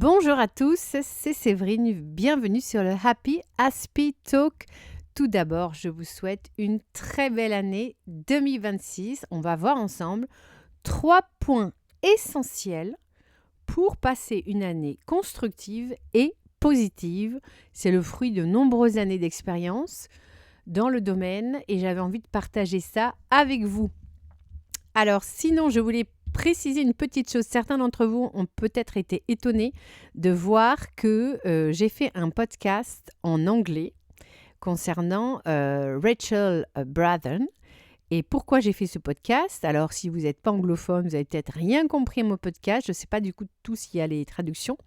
Bonjour à tous, c'est Séverine, bienvenue sur le Happy Aspie Talk. Tout d'abord, je vous souhaite une très belle année 2026. On va voir ensemble 3 points essentiels pour passer une année constructive et positive. C'est le fruit de nombreuses années d'expérience dans le domaine et j'avais envie de partager ça avec vous. Alors sinon, je voulais préciser une petite chose. Certains d'entre vous ont peut-être été étonnés de voir que j'ai fait un podcast en anglais concernant Rachel Brathen. Et pourquoi j'ai fait ce podcast? Alors, si vous n'êtes pas anglophone, vous n'avez peut-être rien compris à mon podcast. Je ne sais pas du coup tout s'il y a les traductions.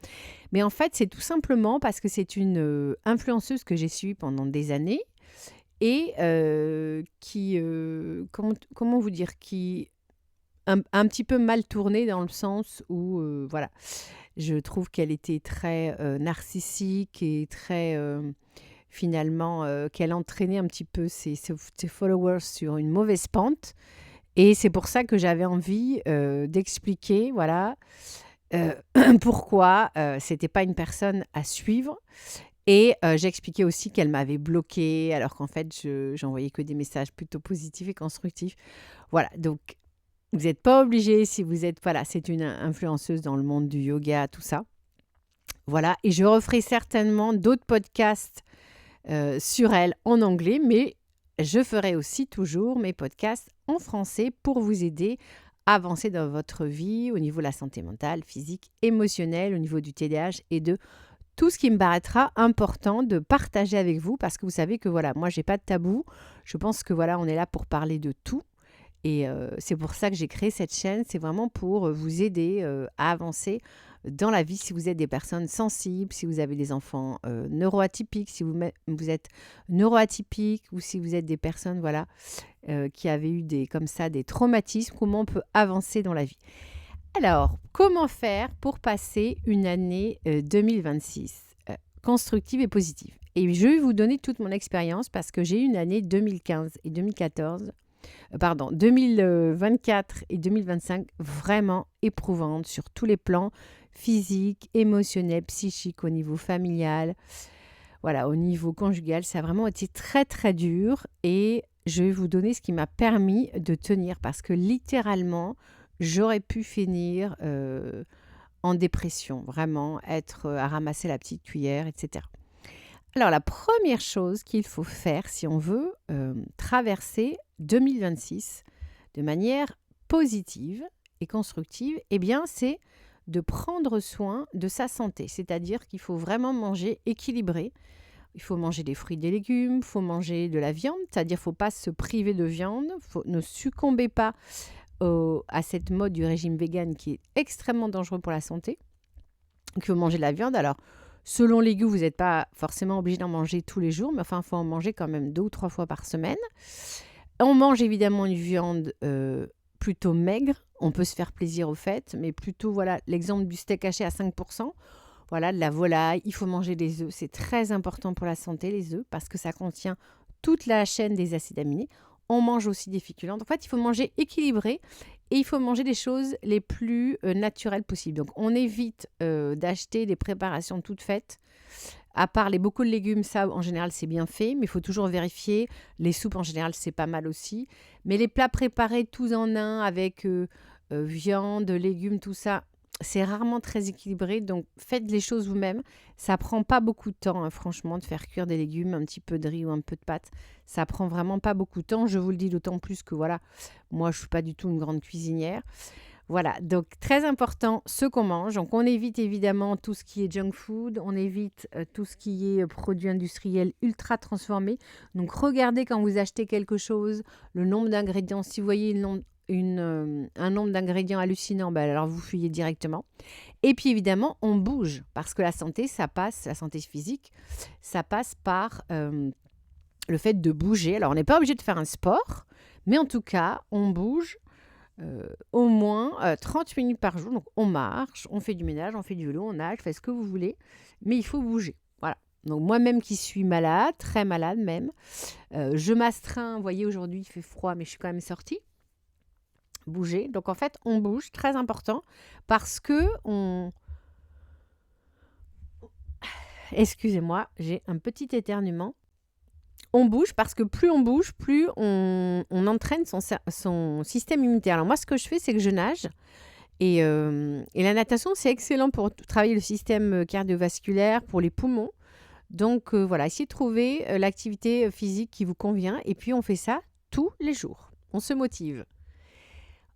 Mais en fait, c'est tout simplement parce que c'est une influenceuse que j'ai suivie pendant des années et qui, comment vous dire, qui un petit peu mal tournée dans le sens où, voilà, je trouve qu'elle était très narcissique et très, finalement, qu'elle entraînait un petit peu ses followers sur une mauvaise pente. Et c'est pour ça que j'avais envie d'expliquer, voilà, euh, pourquoi c'était pas une personne à suivre. Et j'expliquais aussi qu'elle m'avait bloquée, alors qu'en fait, j'envoyais que des messages plutôt positifs et constructifs. Voilà, donc vous n'êtes pas obligé si vous êtes, voilà, c'est une influenceuse dans le monde du yoga, tout ça. Voilà, et je referai certainement d'autres podcasts sur elle en anglais, mais je ferai aussi toujours mes podcasts en français pour vous aider à avancer dans votre vie au niveau de la santé mentale, physique, émotionnelle, au niveau du TDAH et de tout ce qui me paraîtra important de partager avec vous parce que vous savez que voilà, moi j'ai pas de tabou. Je pense que voilà, on est là pour parler de tout. Et c'est pour ça que j'ai créé cette chaîne. C'est vraiment pour vous aider à avancer dans la vie si vous êtes des personnes sensibles, si vous avez des enfants neuroatypiques, si vous êtes neuroatypique ou si vous êtes des personnes voilà, qui avaient eu comme ça des traumatismes, comment on peut avancer dans la vie. Alors, comment faire pour passer une année 2026 constructive et positive? Et je vais vous donner toute mon expérience parce que j'ai eu une année 2015 et 2014 2024 et 2025 vraiment éprouvantes sur tous les plans, physiques, émotionnels, psychiques, au niveau familial, voilà, au niveau conjugal. Ça a vraiment été très très dur et je vais vous donner ce qui m'a permis de tenir parce que littéralement, j'aurais pu finir en dépression, vraiment être à ramasser la petite cuillère, etc. Alors, la première chose qu'il faut faire si on veut traverser 2026 de manière positive et constructive, eh bien, c'est de prendre soin de sa santé. C'est-à-dire qu'il faut vraiment manger équilibré. Il faut manger des fruits et des légumes, il faut manger de la viande, c'est-à-dire qu'il ne faut pas se priver de viande, ne succombez pas à cette mode du régime vegan qui est extrêmement dangereux pour la santé. Donc, il faut manger de la viande. Alors, selon les goûts, vous n'êtes pas forcément obligé d'en manger tous les jours, mais enfin, il faut en manger quand même 2 ou 3 fois par semaine. On mange évidemment une viande plutôt maigre. On peut se faire plaisir au fait, mais plutôt, voilà, l'exemple du steak haché à 5%. Voilà, de la volaille. Il faut manger des œufs. C'est très important pour la santé, les œufs, parce que ça contient toute la chaîne des acides aminés. On mange aussi des féculents. En fait, il faut manger équilibré et il faut manger des choses les plus naturelles possibles. Donc, on évite d'acheter des préparations toutes faites. À part beaucoup de légumes, ça, en général, c'est bien fait, mais il faut toujours vérifier. Les soupes, en général, c'est pas mal aussi. Mais les plats préparés tous en un avec viande, légumes, tout ça, c'est rarement très équilibré. Donc, faites les choses vous-même. Ça prend pas beaucoup de temps, hein, franchement, de faire cuire des légumes, un petit peu de riz ou un peu de pâtes. Ça prend vraiment pas beaucoup de temps. Je vous le dis d'autant plus que, voilà, moi, je suis pas du tout une grande cuisinière. Voilà, donc très important ce qu'on mange. Donc on évite évidemment tout ce qui est junk food, on évite tout ce qui est produits industriels ultra transformés. Donc regardez quand vous achetez quelque chose, le nombre d'ingrédients. Si vous voyez un nombre d'ingrédients hallucinant, ben alors vous fuyez directement. Et puis évidemment, on bouge parce que la santé, la santé physique, ça passe par le fait de bouger. Alors on n'est pas obligé de faire un sport, mais en tout cas, on bouge au moins 30 minutes par jour. Donc, on marche, on fait du ménage, on fait du vélo, on nage, fait ce que vous voulez. Mais il faut bouger. Voilà. Donc, moi-même qui suis malade, très malade même, je m'astreins. Vous voyez, aujourd'hui, il fait froid, mais je suis quand même sortie. Bouger. Donc, en fait, on bouge, très important, parce que Excusez-moi, j'ai un petit éternuement. On bouge parce que plus on bouge, plus on entraîne son système immunitaire. Alors moi, ce que je fais, c'est que je nage. Et la natation, c'est excellent pour travailler le système cardiovasculaire, pour les poumons. Donc voilà, essayez de trouver l'activité physique qui vous convient. Et puis on fait ça tous les jours. On se motive.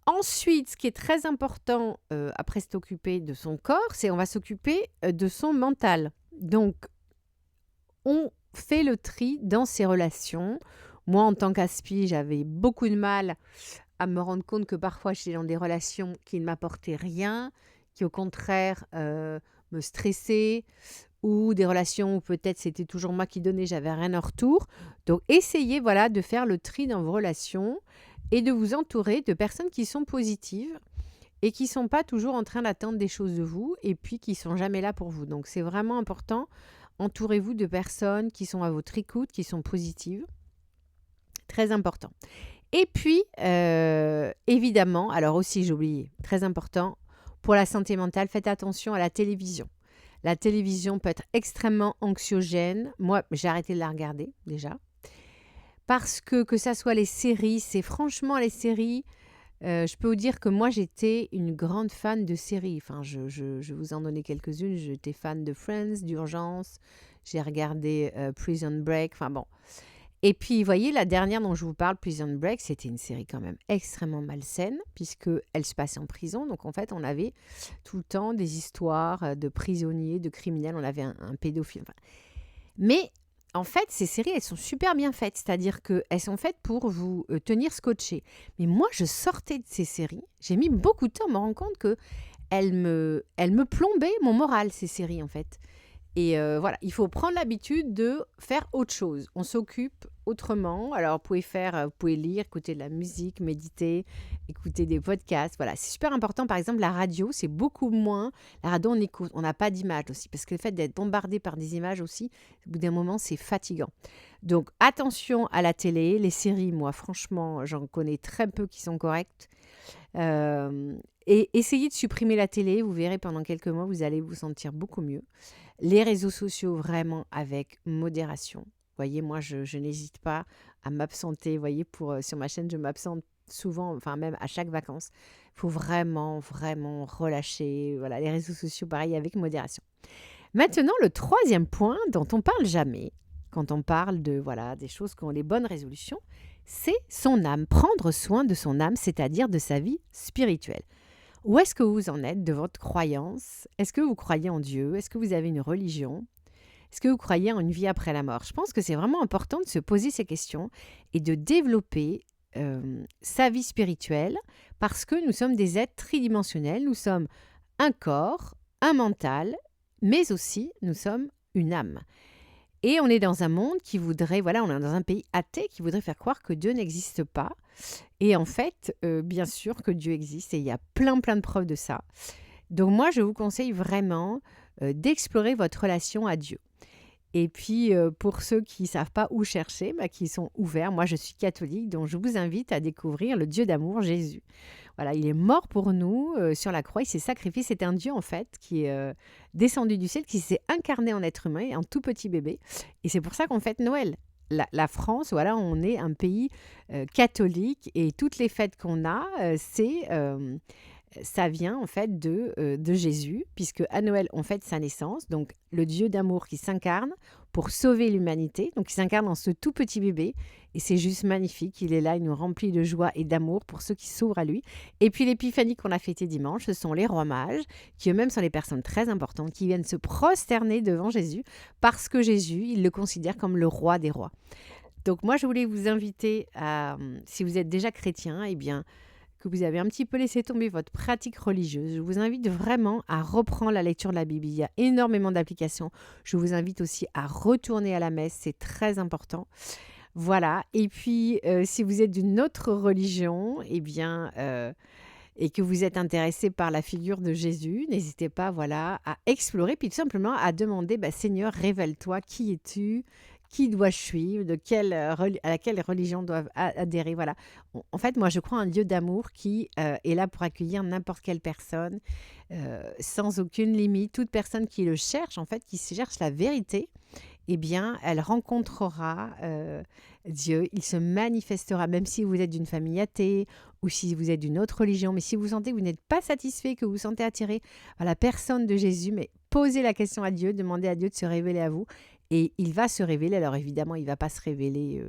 Ensuite, ce qui est très important après s'occuper de son corps, c'est on va s'occuper de son mental. Donc, on fait le tri dans ses relations. Moi, en tant qu'aspi, j'avais beaucoup de mal à me rendre compte que parfois, j'étais dans des relations qui ne m'apportaient rien, qui au contraire me stressaient, ou des relations où peut-être c'était toujours moi qui donnais, j'avais rien en retour. Donc, essayez voilà, de faire le tri dans vos relations et de vous entourer de personnes qui sont positives et qui ne sont pas toujours en train d'attendre des choses de vous et puis qui ne sont jamais là pour vous. Donc, c'est vraiment important. Entourez-vous de personnes qui sont à votre écoute, qui sont positives. Très important. Et puis, évidemment, alors aussi j'ai oublié, très important, pour la santé mentale, faites attention à la télévision. La télévision peut être extrêmement anxiogène. Moi, j'ai arrêté de la regarder déjà. Parce que ça soit les séries, c'est franchement les séries. Je peux vous dire que moi, j'étais une grande fan de séries. Enfin, je vais vous en donner quelques-unes. J'étais fan de Friends, d'Urgence. J'ai regardé Prison Break. Enfin bon. Et puis, vous voyez, la dernière dont je vous parle, Prison Break, c'était une série quand même extrêmement malsaine, puisqu'elle se passait en prison. Donc, en fait, on avait tout le temps des histoires de prisonniers, de criminels. On avait un pédophile. Enfin, mais en fait, ces séries, elles sont super bien faites. C'est-à-dire qu'elles sont faites pour vous tenir scotché. Mais moi, je sortais de ces séries. J'ai mis beaucoup de temps à me rendre compte qu'elles me plombaient mon moral, ces séries, en fait. Et voilà, il faut prendre l'habitude de faire autre chose. On s'occupe autrement. Alors, vous pouvez lire, écouter de la musique, méditer, écouter des podcasts. Voilà, c'est super important. Par exemple, la radio, c'est beaucoup moins. La radio, on écoute, on n'a pas d'image aussi. Parce que le fait d'être bombardé par des images aussi, au bout d'un moment, c'est fatigant. Donc, attention à la télé. Les séries, moi, franchement, j'en connais très peu qui sont correctes. Et essayez de supprimer la télé. Vous verrez, pendant quelques mois, vous allez vous sentir beaucoup mieux. Les réseaux sociaux, vraiment avec modération. Vous voyez, moi, je n'hésite pas à m'absenter. Vous voyez, sur ma chaîne, je m'absente souvent, enfin même à chaque vacances. Il faut vraiment, vraiment relâcher. Voilà, les réseaux sociaux, pareil, avec modération. Maintenant, le troisième point dont on parle jamais, quand on parle de voilà des choses qui ont les bonnes résolutions, c'est son âme. Prendre soin de son âme, c'est-à-dire de sa vie spirituelle. Où est-ce que vous en êtes de votre croyance? Est-ce que vous croyez en Dieu? Est-ce que vous avez une religion? Est-ce que vous croyez en une vie après la mort? Je pense que c'est vraiment important de se poser ces questions et de développer sa vie spirituelle parce que nous sommes des êtres tridimensionnels. Nous sommes un corps, un mental, mais aussi nous sommes une âme. Et on est dans un monde qui voudrait, voilà, on est dans un pays athée qui voudrait faire croire que Dieu n'existe pas. Et en fait, bien sûr que Dieu existe et il y a plein de preuves de ça. Donc moi, je vous conseille vraiment d'explorer votre relation à Dieu. Et puis, pour ceux qui ne savent pas où chercher, qui sont ouverts, moi je suis catholique, donc je vous invite à découvrir le Dieu d'amour, Jésus. Voilà, il est mort pour nous sur la croix, il s'est sacrifié. C'est un Dieu en fait qui est descendu du ciel, qui s'est incarné en être humain, en tout petit bébé. Et c'est pour ça qu'on fête Noël. La France, voilà, on est un pays catholique et toutes les fêtes qu'on a, ça vient en fait de Jésus, puisque à Noël, on fête sa naissance, donc le Dieu d'amour qui s'incarne pour sauver l'humanité, donc il s'incarne dans ce tout petit bébé, et c'est juste magnifique, il est là, il nous remplit de joie et d'amour pour ceux qui s'ouvrent à lui. Et puis l'épiphanie qu'on a fêtée dimanche, ce sont les rois mages, qui eux-mêmes sont des personnes très importantes, qui viennent se prosterner devant Jésus, parce que Jésus, ils le considèrent comme le roi des rois. Donc moi, je voulais vous inviter à, si vous êtes déjà chrétien, eh bien, que vous avez un petit peu laissé tomber votre pratique religieuse, je vous invite vraiment à reprendre la lecture de la Bible. Il y a énormément d'applications. Je vous invite aussi à retourner à la messe, c'est très important. Voilà. Et puis, si vous êtes d'une autre religion, eh bien, et que vous êtes intéressé par la figure de Jésus, n'hésitez pas, voilà, à explorer, puis tout simplement à demander, Seigneur, révèle-toi, qui es-tu? qui dois-je suivre, à laquelle religion doivent adhérer. Voilà. En fait, moi, je crois en un Dieu d'amour qui est là pour accueillir n'importe quelle personne, sans aucune limite. Toute personne qui le cherche, en fait, qui cherche la vérité, eh bien, elle rencontrera Dieu. Il se manifestera, même si vous êtes d'une famille athée ou si vous êtes d'une autre religion. Mais si vous sentez que vous n'êtes pas satisfait, que vous vous sentez attiré à la personne de Jésus, mais posez la question à Dieu, demandez à Dieu de se révéler à vous. Et il va se révéler. Alors évidemment, il ne va pas se révéler,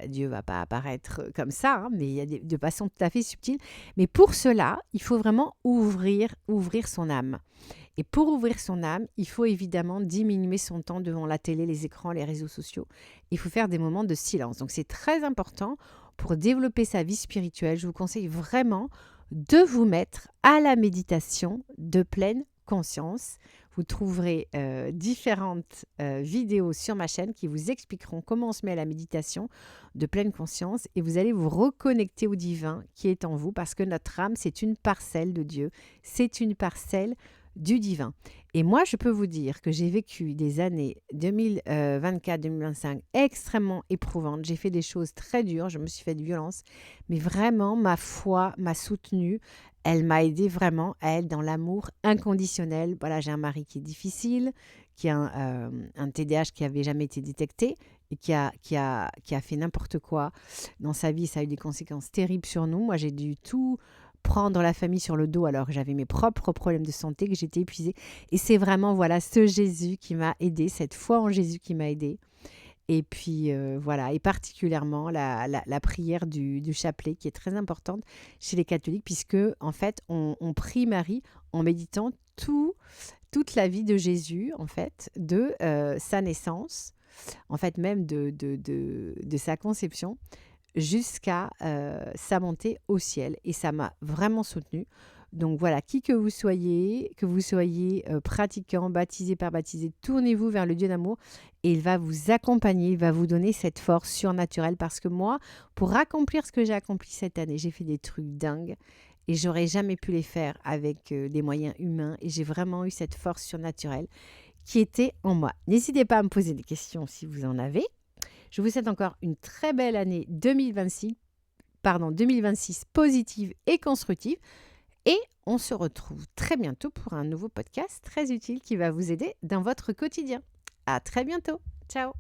Dieu ne va pas apparaître comme ça, hein, mais il y a de façon tout à fait subtile. Mais pour cela, il faut vraiment ouvrir son âme. Et pour ouvrir son âme, il faut évidemment diminuer son temps devant la télé, les écrans, les réseaux sociaux. Il faut faire des moments de silence. Donc c'est très important pour développer sa vie spirituelle. Je vous conseille vraiment de vous mettre à la méditation de pleine conscience. Vous trouverez différentes vidéos sur ma chaîne qui vous expliqueront comment on se met à la méditation de pleine conscience et vous allez vous reconnecter au divin qui est en vous parce que notre âme, c'est une parcelle de Dieu, c'est une parcelle du divin. Et moi, je peux vous dire que j'ai vécu des années 2024-2025 extrêmement éprouvantes. J'ai fait des choses très dures, je me suis fait de violence, mais vraiment, ma foi m'a soutenue. Elle m'a aidée vraiment à être dans l'amour inconditionnel. Voilà, j'ai un mari qui est difficile, qui a un TDAH qui n'avait jamais été détecté et qui a fait n'importe quoi dans sa vie. Ça a eu des conséquences terribles sur nous. Moi, j'ai dû tout prendre la famille sur le dos alors que j'avais mes propres problèmes de santé, que j'étais épuisée. Et c'est vraiment, voilà, ce Jésus qui m'a aidée, cette foi en Jésus qui m'a aidée. Et puis, voilà, et particulièrement la prière du chapelet qui est très importante chez les catholiques puisque, en fait, on prie Marie en méditant toute la vie de Jésus, en fait, de sa naissance, en fait, même de sa conception, jusqu'à sa montée au ciel. Et ça m'a vraiment soutenue. Donc voilà, qui que vous soyez pratiquant, baptisé, par baptisé, tournez-vous vers le Dieu d'amour et il va vous accompagner, il va vous donner cette force surnaturelle parce que moi, pour accomplir ce que j'ai accompli cette année, j'ai fait des trucs dingues et j'aurais jamais pu les faire avec des moyens humains et j'ai vraiment eu cette force surnaturelle qui était en moi. N'hésitez pas à me poser des questions si vous en avez. Je vous souhaite encore une très belle année 2026 positive et constructive. Et on se retrouve très bientôt pour un nouveau podcast très utile qui va vous aider dans votre quotidien. À très bientôt. Ciao.